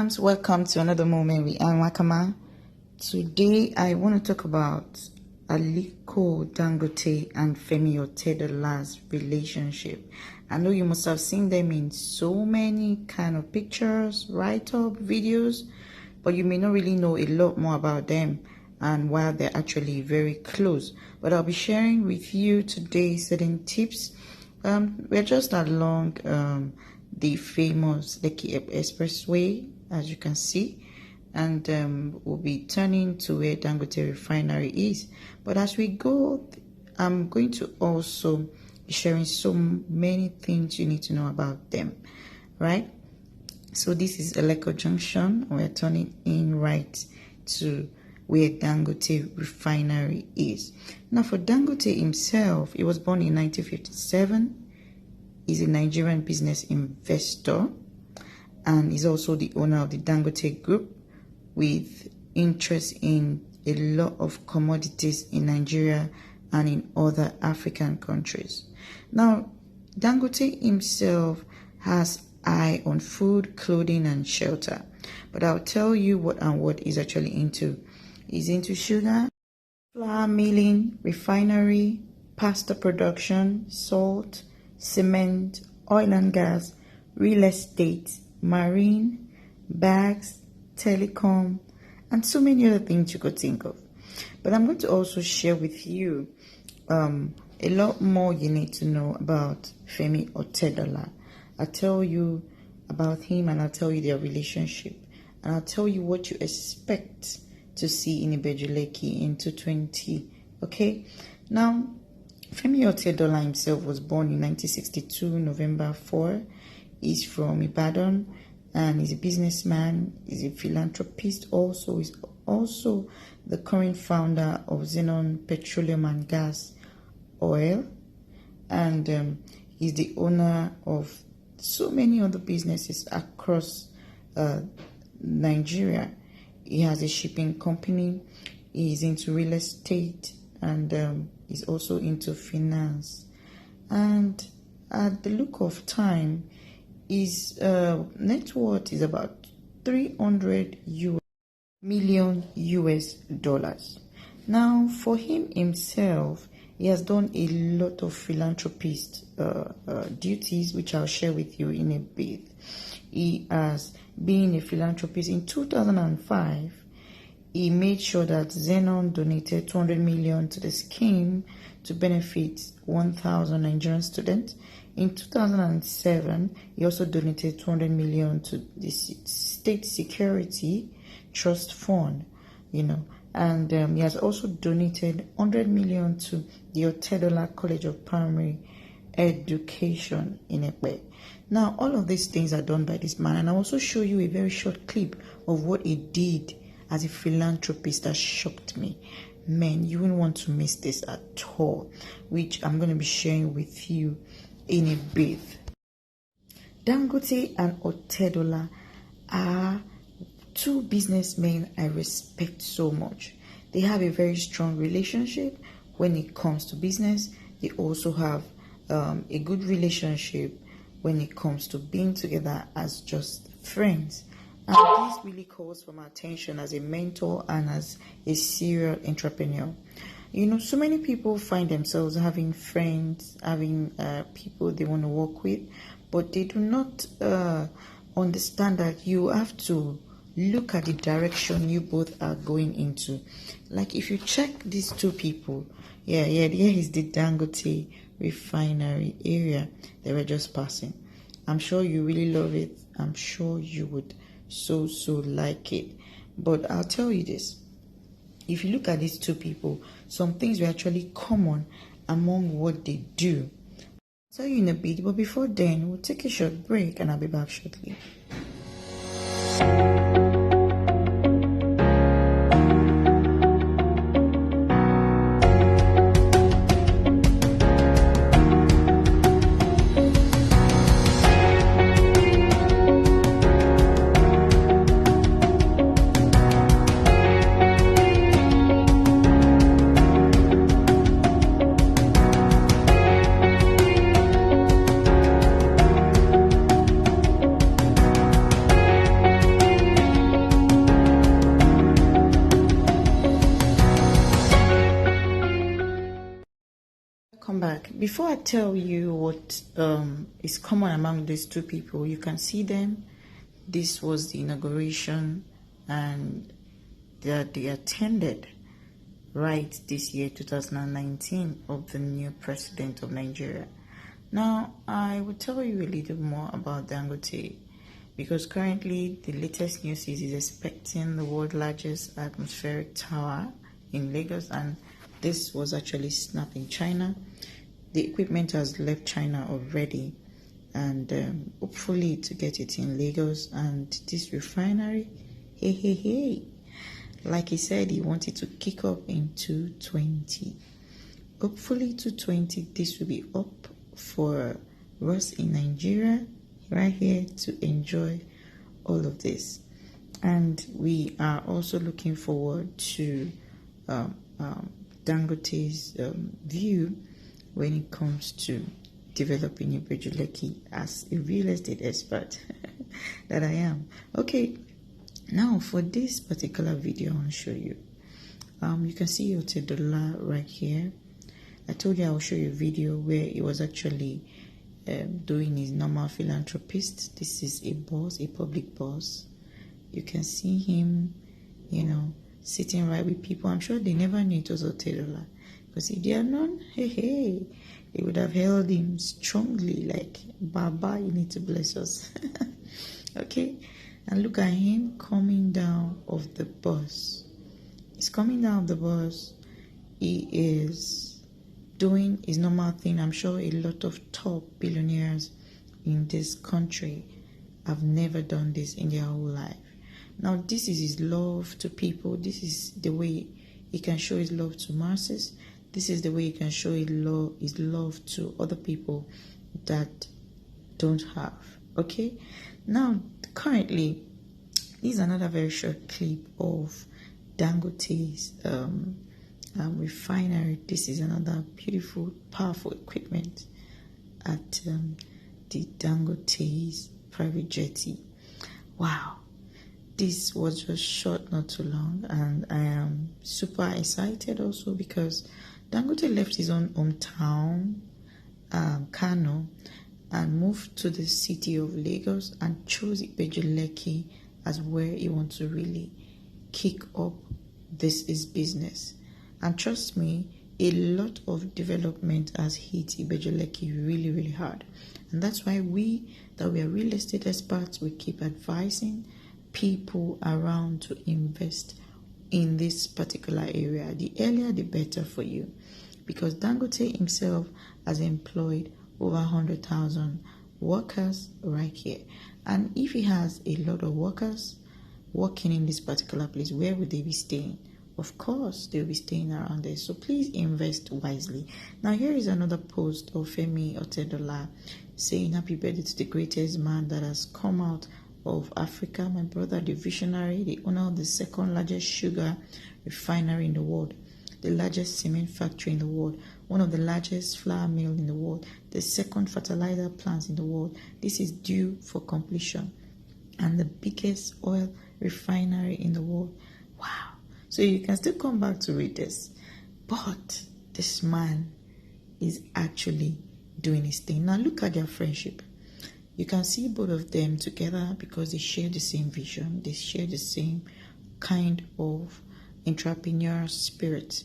Welcome to another moment with Anwakama. Today I want to talk about Aliko Dangote and Femi Otedola's relationship. I know you must have seen them in so many kind of pictures, write-up, videos, but you may not really know a lot more about them and why they're actually very close. But I'll be sharing with you today certain tips. We're just along the famous Lekki Expressway, as you can see, and we'll be turning to where Dangote Refinery is. But as we go, I'm going to also be sharing so many things you need to know about them, right? So this is Aliko Junction. We're turning in right to where Dangote Refinery is. Now, for Dangote himself, he was born in 1957. He's a Nigerian business investor and is also the owner of the Dangote Group with interest in a lot of commodities in Nigeria and in other African countries. Now, Dangote himself has eye on food, clothing, and shelter. But I'll tell you what he's actually into. He's into sugar, flour milling, refinery, pasta production, salt, cement, oil and gas, real estate, marine, bags, telecom, and so many other things you could think of. But I'm going to also share with you a lot more you need to know about Femi Otedola. I'll tell you about him and I'll tell you their relationship. And I'll tell you what you expect to see in Ibejuleki in 2020. Okay? Now, Femi Otedola himself was born in 1962, November 4. He's from Ibadan and he's a businessman. He's a philanthropist also. He's also the current founder of Zenon Petroleum and Gas Oil. And he's the owner of so many other businesses across Nigeria. He has a shipping company. He's into real estate and he's also into finance. And at the look of time, his net worth is about 300 million US dollars. Now, for him himself, he has done a lot of philanthropist duties, which I'll share with you in a bit. He has been a philanthropist. In 2005, he made sure that Zenon donated 200 million to the scheme to benefit 1,000 Nigerian students. In 2007, he also donated 200 million to the State Security Trust Fund, and he has also donated 100 million to the Otedola College of Primary Education in Ekpe. Now, all of these things are done by this man, and I'll also show you a very short clip of what he did as a philanthropist that shocked me. Man, you wouldn't want to miss this at all, which I'm going to be sharing with you in a bit. Dangote and Otedola are two businessmen I respect so much. They have a very strong relationship when it comes to business. They also have a good relationship when it comes to being together as just friends. And this really calls for my attention as a mentor and as a serial entrepreneur. So many people find themselves having friends, having people they want to work with, but they do not understand that you have to look at the direction you both are going into. Like if you check these two people, here is the Dangote Refinery area they were just passing. I'm sure you really love it. I'm sure you would so like it. But I'll tell you this. If you look at these two people, some things were actually common among what they do. I'll tell you in a bit, but before then, we'll take a short break and I'll be back shortly. back. Before I tell you what is common among these two people, you can see them. This was the inauguration, and they attended right this year, 2019, of the new president of Nigeria. Now, I will tell you a little more about Dangote, because currently the latest news is he's expecting the world's largest atmospheric tower in Lagos, and this was actually snapped in China. The equipment has left China already, and hopefully to get it in Lagos. And this refinery, hey, like he said, he wanted to kick up in 2020. Hopefully 2020 this will be up for us in Nigeria right here to enjoy all of this. And we are also looking forward to Dangote's view when it comes to developing Ibeju-Lekki as a real estate expert that I am. Okay, now for this particular video, I want to show you. You can see Otedola right here. I told you I will show you a video where he was actually doing his normal philanthropist. This is a boss, a public boss. You can see him, sitting right with people. I'm sure they never knew it was Otedola, because if they are known, hey, they would have held him strongly, like, Baba, you need to bless us. Okay, and look at him coming down of the bus. He's coming down of the bus. He is doing his normal thing. I'm sure a lot of top billionaires in this country have never done this in their whole life. Now, this is his love to people. This is the way he can show his love to masses. This is the way he can show his love to other people that don't have. Okay? Now, currently, this is another very short clip of Dangote's refinery. This is another beautiful, powerful equipment at the Dangote's private jetty. Wow. This was just shot not too long, and I am super excited also because Dangote left his own hometown, Kano, and moved to the city of Lagos and chose Ibeju-Lekki as where he wants to really kick up his business. And trust me, a lot of development has hit Ibeju-Lekki really, really hard. And that's why we are real estate experts, we keep advising people around to invest in this particular area. The earlier the better for you, because Dangote himself has employed over 100,000 workers right here. And if he has a lot of workers working in this particular place, where would they be staying? Of course, they'll be staying around there. So please invest wisely. Now, here is another post of Femi Otedola saying happy birthday to the greatest man that has come out of Africa, my brother, the visionary, the owner of the second largest sugar refinery in the world, the largest cement factory in the world, one of the largest flour mill in the world, the second fertilizer plant in the world. This is due for completion, and the biggest oil refinery in the world. Wow. So you can still come back to read this, but this man is actually doing his thing. Now look at their friendship. You can see both of them together because they share the same vision. They share the same kind of entrepreneurial spirit.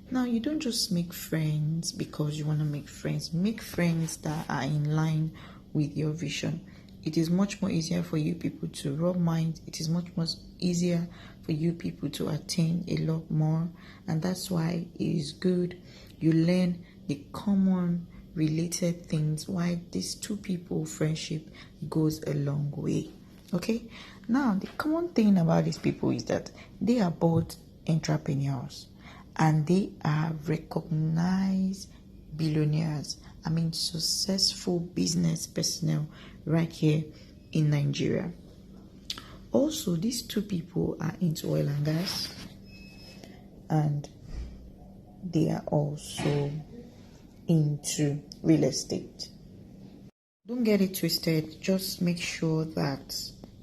Now, you don't just make friends because you want to make friends. Make friends that are in line with your vision. It is much more easier for you people to rub minds. It is much more easier for you people to attain a lot more. And that's why it is good. You learn the common related things, why these two people friendship goes a long way. Okay, now the common thing about these people is that they are both entrepreneurs and they are recognized billionaires. I mean, successful business personnel right here in Nigeria. Also, these two people are into oil and gas, and they are also into real estate. Don't get it twisted. Just make sure that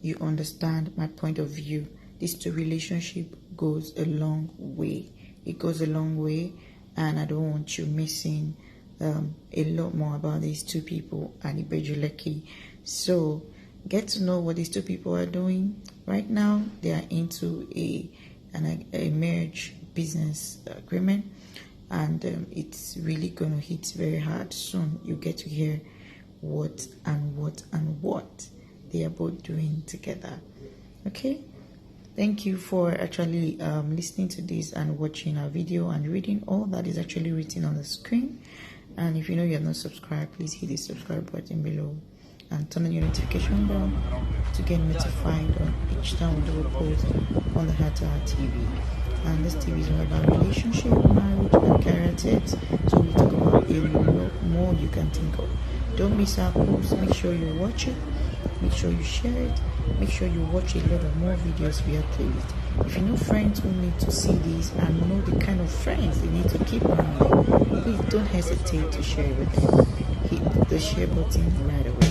you understand my point of view. This two relationship goes a long way. It goes a long way, and I don't want you missing a lot more about these two people and Ibejuleki. So get to know what these two people are doing. Right now, they are into a marriage business agreement, and it's really going to hit very hard soon. You get to hear what they are both doing together. Okay, thank you for actually listening to this and watching our video and reading all that is actually written on the screen. And if you know you have not subscribed, please hit the subscribe button below and turn on your notification bell to get notified on each time we do a post on the Heart to Heart TV. And this TV is all about relationship, marriage, and career tips. So we talk about a lot more you can think of. Don't miss our post. Make sure you watch it. Make sure you share it. Make sure you watch a lot of more videos via playlist. If you know friends who need to see this and know the kind of friends they need to keep around, please don't hesitate to share it with them. Hit the share button right away.